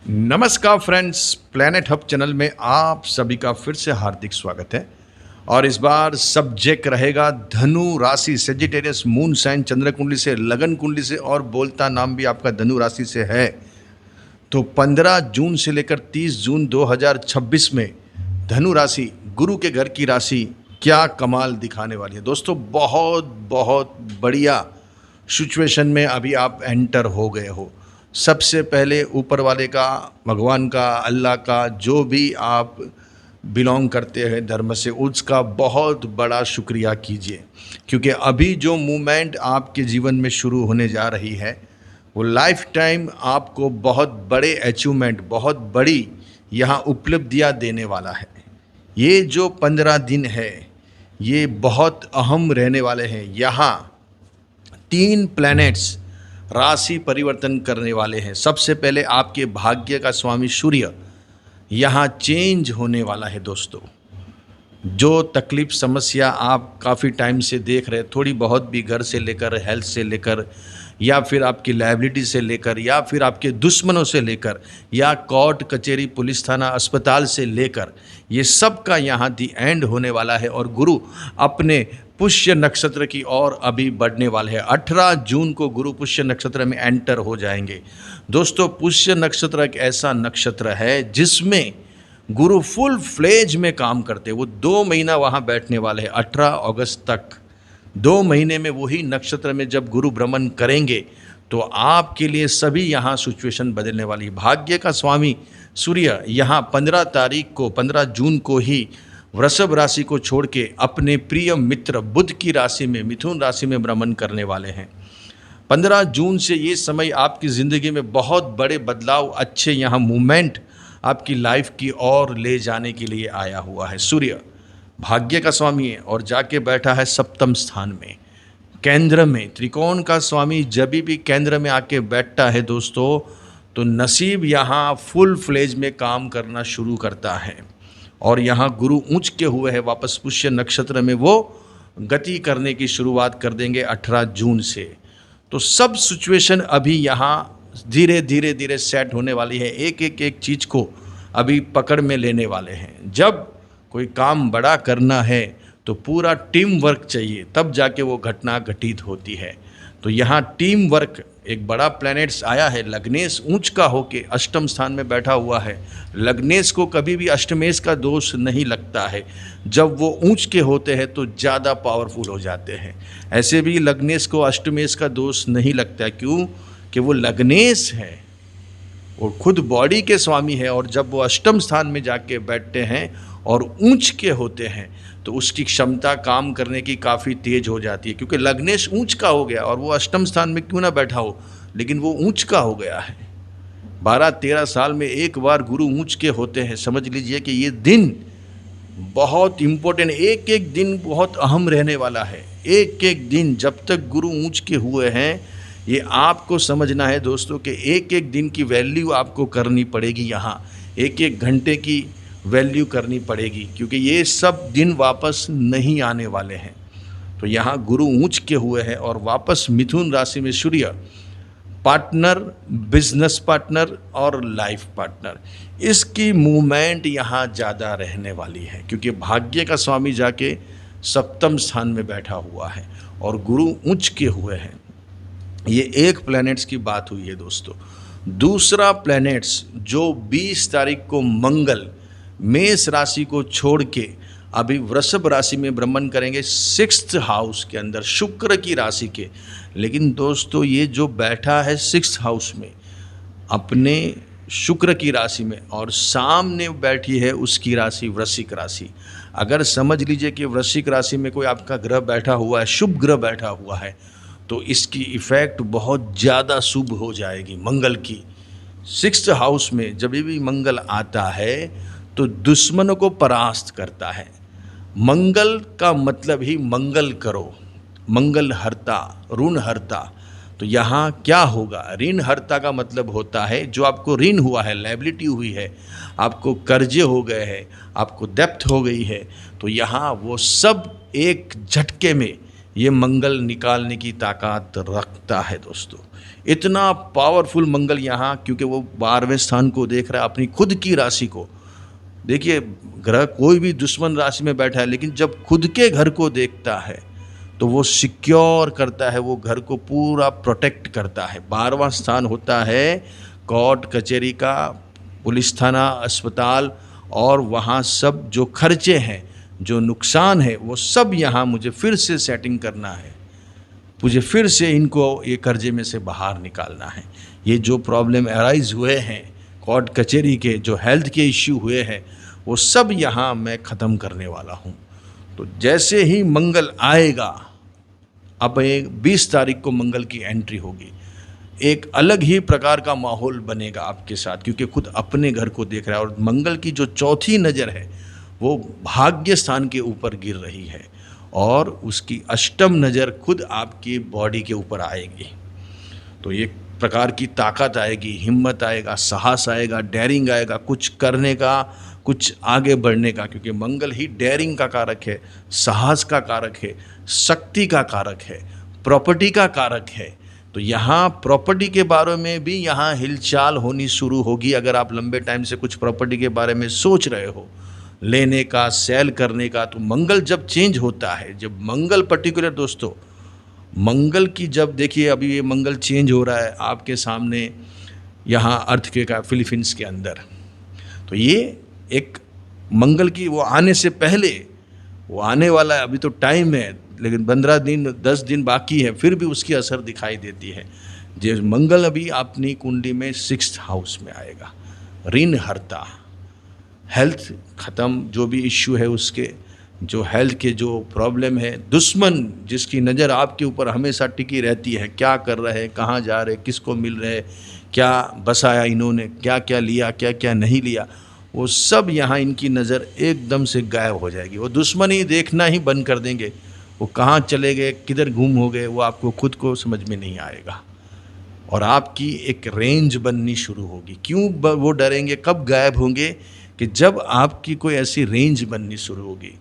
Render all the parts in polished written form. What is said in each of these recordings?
नमस्कार friends, planet hub channel में आप सभी का फिर से हार्दिक स्वागत है। और इस बार सब्जेक्ट रहेगा धनु राशि, सेजिटेरियस मून साइन, चंद्र कुंडली से, लगन कुंडली से और बोलता नाम भी आपका धनु राशि से है। तो 15 जून से लेकर 30 जून 2026 में धनु राशि, गुरु के घर की राशि, क्या कमाल दिखाने वाली है दोस्तों। बहुत बहुत बढ़िया सिचुएशन में अभी आप एंटर हो गए हो। सबसे पहले ऊपर वाले का, भगवान का, अल्लाह का, जो भी आप बिलोंग करते हैं धर्म से, उसका बहुत बड़ा शुक्रिया कीजिए, क्योंकि अभी जो मूवमेंट आपके जीवन में शुरू होने जा रही है वो लाइफ टाइम आपको बहुत बड़े अचीवमेंट, बहुत बड़ी यहाँ उपलब्धियाँ देने वाला है। ये जो 15 दिन है ये बहुत अहम रहने वाले हैं। यहाँ 3 प्लैनेट्स राशि परिवर्तन करने वाले हैं। सबसे पहले आपके भाग्य का स्वामी सूर्य यहाँ चेंज होने वाला है दोस्तों। जो तकलीफ समस्या आप काफ़ी टाइम से देख रहे, थोड़ी बहुत भी, घर से लेकर, हेल्थ से लेकर, या फिर आपकी लायबिलिटी से लेकर, या फिर आपके दुश्मनों से लेकर, या कोर्ट कचहरी, पुलिस थाना, अस्पताल से लेकर, ये सब का यहाँ दी एंड होने वाला है। और गुरु अपने पुष्य नक्षत्र की ओर अभी बढ़ने वाले हैं। 18 जून को गुरु पुष्य नक्षत्र में एंटर हो जाएंगे दोस्तों। पुष्य नक्षत्र एक ऐसा नक्षत्र है जिसमें गुरु फुल फ्लेज में काम करते हैं। वो 2 महीना वहाँ बैठने वाले हैं, 18 अगस्त तक। 2 महीने में वही नक्षत्र में जब गुरु भ्रमण करेंगे तो आपके लिए सभी यहाँ सिचुएशन बदलने वाली। भाग्य का स्वामी सूर्य यहाँ 15 तारीख को, 15 जून को ही वृषभ राशि को छोड़ के अपने प्रिय मित्र बुध की राशि में, मिथुन राशि में भ्रमण करने वाले हैं। 15 जून से ये समय आपकी ज़िंदगी में बहुत बड़े बदलाव, अच्छे यहाँ मूवमेंट आपकी लाइफ की ओर ले जाने के लिए आया हुआ है। सूर्य भाग्य का स्वामी है और जाके बैठा है सप्तम स्थान में, केंद्र में। त्रिकोण का स्वामी जब भी केंद्र में आके बैठता है दोस्तों, तो नसीब यहाँ फुल फ्लेज में काम करना शुरू करता है। और यहाँ गुरु ऊंच के हुए हैं, वापस पुष्य नक्षत्र में वो गति करने की शुरुआत कर देंगे 18 जून से। तो सब सिचुएशन अभी यहाँ धीरे धीरे धीरे सेट होने वाली है। एक चीज़ को अभी पकड़ में लेने वाले हैं। जब कोई काम बड़ा करना है तो पूरा टीम वर्क चाहिए, तब जाके वो घटना घटित होती है। तो यहाँ टीम वर्क, एक बड़ा प्लैनेट्स आया है, लग्नेश ऊंच का होके अष्टम स्थान में बैठा हुआ है। लग्नेश को कभी भी अष्टमेश का दोष नहीं लगता है। जब वो ऊंच के होते हैं तो ज़्यादा पावरफुल हो जाते हैं। ऐसे भी लग्नेश को अष्टमेश का दोष नहीं लगता, क्यों कि वो लग्नेश है, वो खुद बॉडी के स्वामी है। और जब वो अष्टम स्थान में जाके बैठते हैं और ऊंच के होते हैं तो उसकी क्षमता काम करने की काफ़ी तेज हो जाती है, क्योंकि लग्नेश ऊंच का हो गया। और वो अष्टम स्थान में क्यों ना बैठा हो, लेकिन वो ऊंच का हो गया है। 12-13 साल में एक बार गुरु ऊंच के होते हैं। समझ लीजिए कि ये दिन बहुत इम्पोर्टेंट, एक दिन बहुत अहम रहने वाला है। एक दिन जब तक गुरु ऊंच के हुए हैं, ये आपको समझना है दोस्तों कि एक दिन की वैल्यू आपको करनी पड़ेगी। यहाँ एक घंटे की वैल्यू करनी पड़ेगी, क्योंकि ये सब दिन वापस नहीं आने वाले हैं। तो यहाँ गुरु ऊंच के हुए हैं और वापस मिथुन राशि में सूर्य, पार्टनर, बिजनेस पार्टनर और लाइफ पार्टनर, इसकी मूवमेंट यहाँ ज़्यादा रहने वाली है, क्योंकि भाग्य का स्वामी जाके सप्तम स्थान में बैठा हुआ है और गुरु ऊंच के हुए हैं। ये एक प्लैनेट्स की बात हुई है दोस्तों। दूसरा प्लैनेट्स जो 20 तारीख को मंगल मेष राशि को छोड़ के अभी वृषभ राशि में भ्रमण करेंगे, 6th हाउस के अंदर, शुक्र की राशि के। लेकिन दोस्तों ये जो बैठा है 6th हाउस में अपने शुक्र की राशि में, और सामने बैठी है उसकी राशि वृश्चिक राशि। अगर समझ लीजिए कि वृश्चिक राशि में कोई आपका ग्रह बैठा हुआ है, शुभ ग्रह बैठा हुआ है, तो इसकी इफ़ेक्ट बहुत ज़्यादा शुभ हो जाएगी मंगल की। 6th हाउस में जब भी मंगल आता है तो दुश्मनों को परास्त करता है। मंगल का मतलब ही मंगल करो, मंगल हरता, ऋण हरता। तो यहाँ क्या होगा, ऋण हरता का मतलब होता है जो आपको ऋण हुआ है, लायबिलिटी हुई है, आपको कर्जे हो गए हैं, आपको डेप्थ हो गई है, तो यहाँ वो सब एक झटके में ये मंगल निकालने की ताकत रखता है दोस्तों। इतना पावरफुल मंगल यहाँ, क्योंकि वो 12वें स्थान को देख रहा है, अपनी खुद की राशि को। देखिए, ग्रह कोई भी दुश्मन राशि में बैठा है, लेकिन जब खुद के घर को देखता है तो वो सिक्योर करता है, वो घर को पूरा प्रोटेक्ट करता है। 12वां स्थान होता है कोर्ट कचहरी का, पुलिस थाना, अस्पताल, और वहाँ सब जो खर्चे हैं, जो नुकसान है, वो सब यहाँ मुझे फिर से सेटिंग करना है, मुझे फिर से इनको ये कर्जे में से बाहर निकालना है। ये जो प्रॉब्लम अराइज हुए हैं कोर्ट कचहरी के, जो हेल्थ के इश्यू हुए हैं, वो सब यहाँ मैं ख़त्म करने वाला हूँ। तो जैसे ही मंगल आएगा, अब 20 तारीख को मंगल की एंट्री होगी, एक अलग ही प्रकार का माहौल बनेगा आपके साथ, क्योंकि खुद अपने घर को देख रहा है। और मंगल की जो चौथी नज़र है वो भाग्य स्थान के ऊपर गिर रही है, और उसकी अष्टम नज़र खुद आपकी बॉडी के ऊपर आएगी। तो एक प्रकार की ताकत आएगी, हिम्मत आएगा, साहस आएगा, डेयरिंग आएगा, कुछ करने का, कुछ आगे बढ़ने का, क्योंकि मंगल ही डेयरिंग का कारक है, साहस का कारक है, शक्ति का कारक है, प्रॉपर्टी का कारक है। तो यहाँ प्रॉपर्टी के बारे में भी यहाँ हिलचाल होनी शुरू होगी। अगर आप लंबे टाइम से कुछ प्रॉपर्टी के बारे में सोच रहे हो, लेने का, सेल करने का, तो मंगल जब चेंज होता है, जब मंगल पर्टिकुलर दोस्तों, मंगल की जब देखिए अभी ये मंगल चेंज हो रहा है आपके सामने यहाँ अर्थक्वेक का फिलीपींस के अंदर, तो ये एक मंगल की वो आने से पहले, वो आने वाला है, अभी तो टाइम है, लेकिन 15 दिन 10 दिन बाकी है, फिर भी उसकी असर दिखाई देती है। जो मंगल अभी अपनी कुंडली में 6th हाउस में आएगा, ऋण हरता, हेल्थ ख़त्म, जो भी इश्यू है उसके, जो हेल्थ के जो प्रॉब्लम है, दुश्मन जिसकी नज़र आपके ऊपर हमेशा टिकी रहती है, क्या कर रहे हैं, कहाँ जा रहे, किसको मिल रहे, क्या बसाया इन्होंने, क्या क्या लिया, क्या क्या नहीं लिया, वो सब यहाँ इनकी नज़र एकदम से गायब हो जाएगी। वो दुश्मन ही देखना ही बंद कर देंगे, वो कहाँ चले गए, किधर गुम हो गए, वो आपको खुद को समझ में नहीं आएगा, और आपकी एक रेंज बननी शुरू होगी। क्यों वो डरेंगे, कब गायब होंगे, कि जब आपकी कोई ऐसी रेंज बननी शुरू होगी।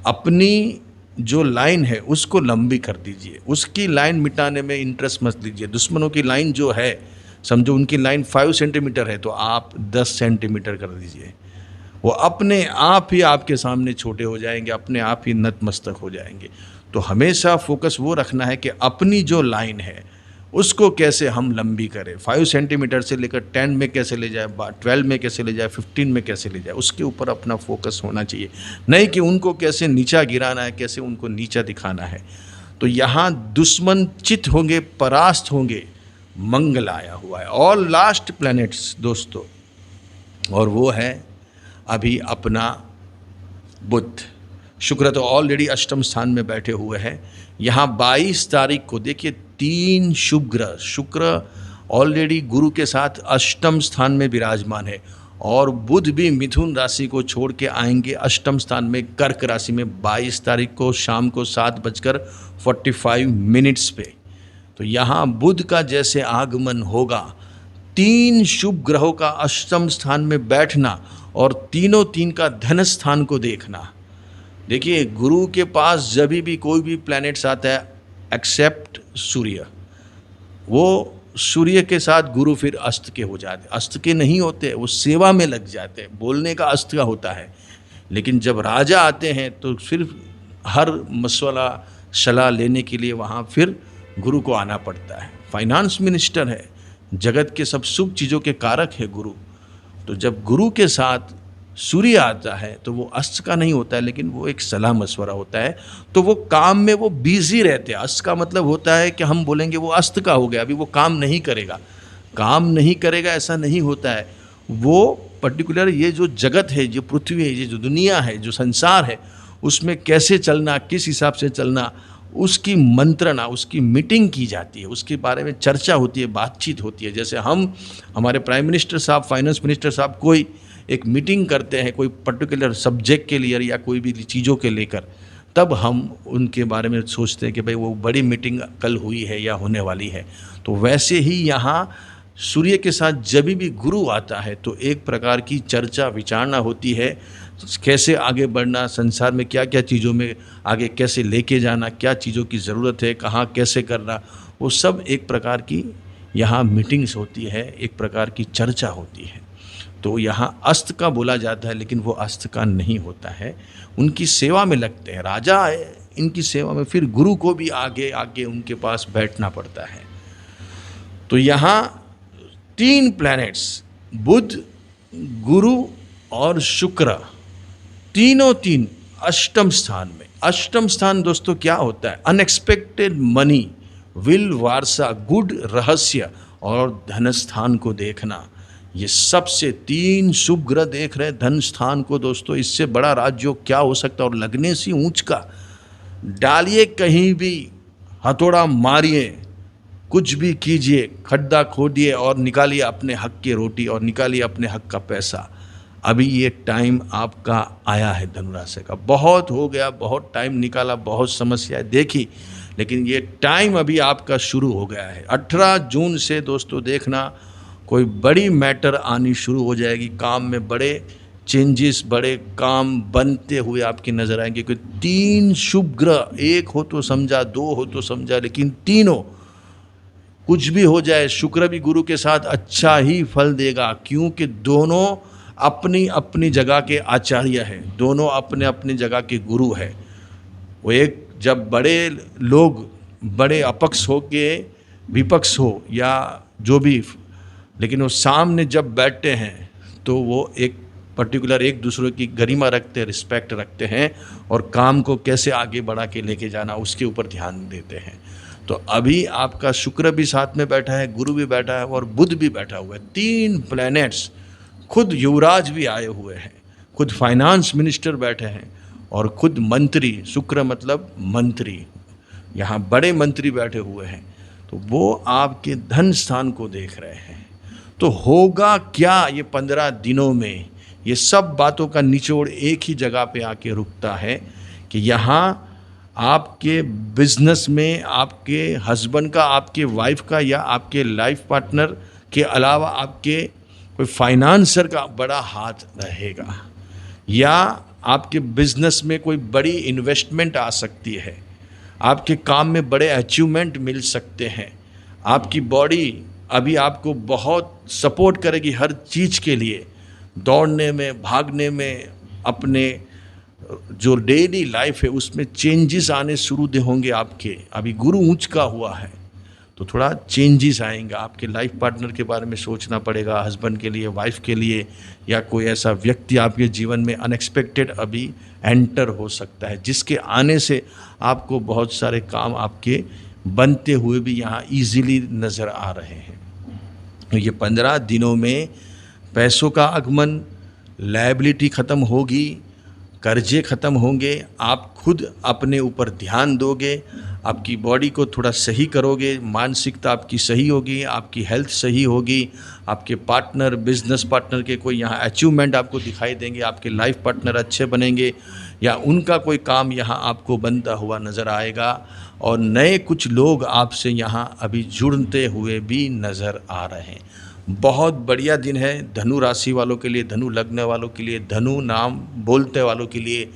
अपनी जो लाइन है उसको लंबी कर दीजिए, उसकी लाइन मिटाने में इंटरेस्ट मत लीजिए। दुश्मनों की लाइन जो है, समझो उनकी लाइन 5 सेंटीमीटर है, तो आप 10 सेंटीमीटर कर दीजिए, वो अपने आप ही आपके सामने छोटे हो जाएंगे, अपने आप ही नतमस्तक हो जाएंगे। तो हमेशा फोकस वो रखना है कि अपनी जो लाइन है उसको कैसे हम लंबी करें, 5 सेंटीमीटर से लेकर 10 में कैसे ले जाए, 12 में कैसे ले जाए, 15 में कैसे ले जाए, उसके ऊपर अपना फोकस होना चाहिए, नहीं कि उनको कैसे नीचा गिराना है, कैसे उनको नीचा दिखाना है। तो यहाँ दुश्मन चित होंगे, परास्त होंगे, मंगल आया हुआ है। और लास्ट प्लैनेट्स दोस्तों, और वो है अभी अपना बुध। शुक्र तो ऑलरेडी अष्टम स्थान में बैठे हुए हैं। यहाँ 22 तारीख को देखिए 3 शुभ ग्रह, शुक्र ऑलरेडी गुरु के साथ अष्टम स्थान में विराजमान है, और बुध भी मिथुन राशि को छोड़ के आएंगे अष्टम स्थान में कर्क राशि में 22 तारीख को शाम को 7:45 पे। तो यहाँ बुध का जैसे आगमन होगा, 3 शुभ ग्रहों का अष्टम स्थान में बैठना, और तीनों तीन का धन स्थान को देखना। देखिए, गुरु के पास जब भी कोई भी प्लैनेट्स आता है एक्सेप्ट सूर्य, वो सूर्य के साथ गुरु फिर अस्त के हो जाते, अस्त के नहीं होते, वो सेवा में लग जाते हैं, बोलने का अस्त का होता है। लेकिन जब राजा आते हैं तो सिर्फ हर मसला सलाह लेने के लिए वहाँ फिर गुरु को आना पड़ता है। फाइनेंस मिनिस्टर है, जगत के सब शुभ चीज़ों के कारक है गुरु। तो जब गुरु के साथ सूर्य आता है तो वो अस्त का नहीं होता है, लेकिन वो एक सलाह मशवरा होता है। तो वो काम में वो बिजी रहते हैं। अस्त का मतलब होता है कि हम बोलेंगे वो अस्त का हो गया, अभी वो काम नहीं करेगा, काम नहीं करेगा, ऐसा नहीं होता है। वो पर्टिकुलर ये जो जगत है, जो पृथ्वी है, ये जो दुनिया है, जो संसार है, उसमें कैसे चलना, किस हिसाब से चलना, उसकी मंत्रणा, उसकी मीटिंग की जाती है, उसके बारे में चर्चा होती है, बातचीत होती है। जैसे हम, हमारे प्राइम मिनिस्टर साहब, फाइनेंस मिनिस्टर साहब कोई एक मीटिंग करते हैं कोई पर्टिकुलर सब्जेक्ट के लिए या कोई भी चीज़ों के लेकर, तब हम उनके बारे में सोचते हैं कि भाई वो बड़ी मीटिंग कल हुई है या होने वाली है। तो वैसे ही यहाँ सूर्य के साथ जब भी गुरु आता है तो एक प्रकार की चर्चा विचारणा होती है, कैसे आगे बढ़ना, संसार में क्या क्या चीज़ों में आगे कैसे लेके जाना, क्या चीज़ों की ज़रूरत है, कहाँ कैसे करना, वो सब एक प्रकार की यहाँ मीटिंग्स होती है, एक प्रकार की चर्चा होती है। तो यहाँ अस्त का बोला जाता है, लेकिन वो अस्त का नहीं होता है, उनकी सेवा में लगते हैं, राजा है इनकी सेवा में, फिर गुरु को भी आगे आगे उनके पास बैठना पड़ता है। तो यहाँ 3 प्लैनेट्स बुध, गुरु और शुक्र, तीनों 3 अष्टम स्थान में। अष्टम स्थान दोस्तों क्या होता है? Unexpected money, will, Warsaw, good, रहस्य और धन स्थान को देखना। ये सबसे 3 शुभ ग्रह देख रहे हैं धन स्थान को दोस्तों, इससे बड़ा राजयोग क्या हो सकता है? और लगने से ऊंच का डालिए कहीं भी, हथौड़ा मारिए, कुछ भी कीजिए, खड्डा खोदिए और निकालिए अपने हक की रोटी और निकालिए अपने हक का पैसा। अभी ये टाइम आपका आया है धनुराशि का। बहुत हो गया, बहुत टाइम निकाला, बहुत समस्याएं देखी, लेकिन ये टाइम अभी आपका शुरू हो गया है। 18 जून से दोस्तों देखना कोई बड़ी मैटर आनी शुरू हो जाएगी, काम में बड़े चेंजेस, बड़े काम बनते हुए आपकी नज़र आएंगे। क्योंकि 3 शुभ ग्रह, एक हो तो समझा, 2 हो तो समझा, लेकिन तीनों कुछ भी हो जाए, शुक्र भी गुरु के साथ अच्छा ही फल देगा, क्योंकि दोनों अपनी अपनी जगह के आचार्य हैं, दोनों अपने अपनी जगह के गुरु हैं। वो एक जब बड़े लोग बड़े अपक्ष हो के विपक्ष हो या जो भी, लेकिन वो सामने जब बैठते हैं तो वो एक पर्टिकुलर एक दूसरे की गरिमा रखते हैं, रिस्पेक्ट रखते हैं और काम को कैसे आगे बढ़ा के लेके जाना उसके ऊपर ध्यान देते हैं। तो अभी आपका शुक्र भी साथ में बैठा है, गुरु भी बैठा है और बुध भी बैठा हुआ है। 3 प्लैनेट्स, खुद युवराज भी आए हुए हैं, खुद फाइनेंस मिनिस्टर बैठे हैं और खुद मंत्री, शुक्र मतलब मंत्री, यहाँ बड़े मंत्री बैठे हुए हैं। तो वो आपके धन स्थान को देख रहे हैं। तो होगा क्या ये 15 दिनों में? ये सब बातों का निचोड़ एक ही जगह पे आके रुकता है कि यहाँ आपके बिजनेस में आपके हस्बैंड का, आपके वाइफ का या आपके लाइफ पार्टनर के अलावा आपके कोई फाइनेंसर का बड़ा हाथ रहेगा, या आपके बिजनेस में कोई बड़ी इन्वेस्टमेंट आ सकती है, आपके काम में बड़े अचीवमेंट मिल सकते हैं, आपकी बॉडी अभी आपको बहुत सपोर्ट करेगी हर चीज़ के लिए, दौड़ने में, भागने में, अपने जो डेली लाइफ है उसमें चेंजेस आने शुरू होंगे आपके। अभी गुरु ऊंच का हुआ है तो थोड़ा चेंजेस आएंगे। आपके लाइफ पार्टनर के बारे में सोचना पड़ेगा, हस्बैंड के लिए, वाइफ के लिए, या कोई ऐसा व्यक्ति आपके जीवन में अनएक्सपेक्टेड अभी एंटर हो सकता है, जिसके आने से आपको बहुत सारे काम आपके बनते हुए भी यहाँ ईजिली नज़र आ रहे हैं। तो ये 15 दिनों में पैसों का आगमन, लायबिलिटी ख़त्म होगी, कर्जे ख़त्म होंगे, आप खुद अपने ऊपर ध्यान दोगे, आपकी बॉडी को थोड़ा सही करोगे, मानसिकता आपकी सही होगी, आपकी हेल्थ सही होगी, आपके पार्टनर, बिजनेस पार्टनर के कोई यहाँ अचीवमेंट आपको दिखाई देंगे, आपके लाइफ पार्टनर अच्छे बनेंगे या उनका कोई काम यहाँ आपको बनता हुआ नज़र आएगा और नए कुछ लोग आपसे यहाँ अभी जुड़ते हुए भी नज़र आ रहे हैं। बहुत बढ़िया दिन है धनु राशि वालों के लिए, धनु लग्न वालों के लिए, धनु नाम बोलते वालों के लिए।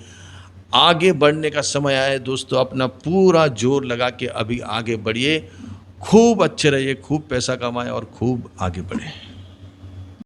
आगे बढ़ने का समय आया है दोस्तों, अपना पूरा जोर लगा के अभी आगे बढ़िए, खूब अच्छे रहिए, खूब पैसा कमाएं और खूब आगे बढ़ें।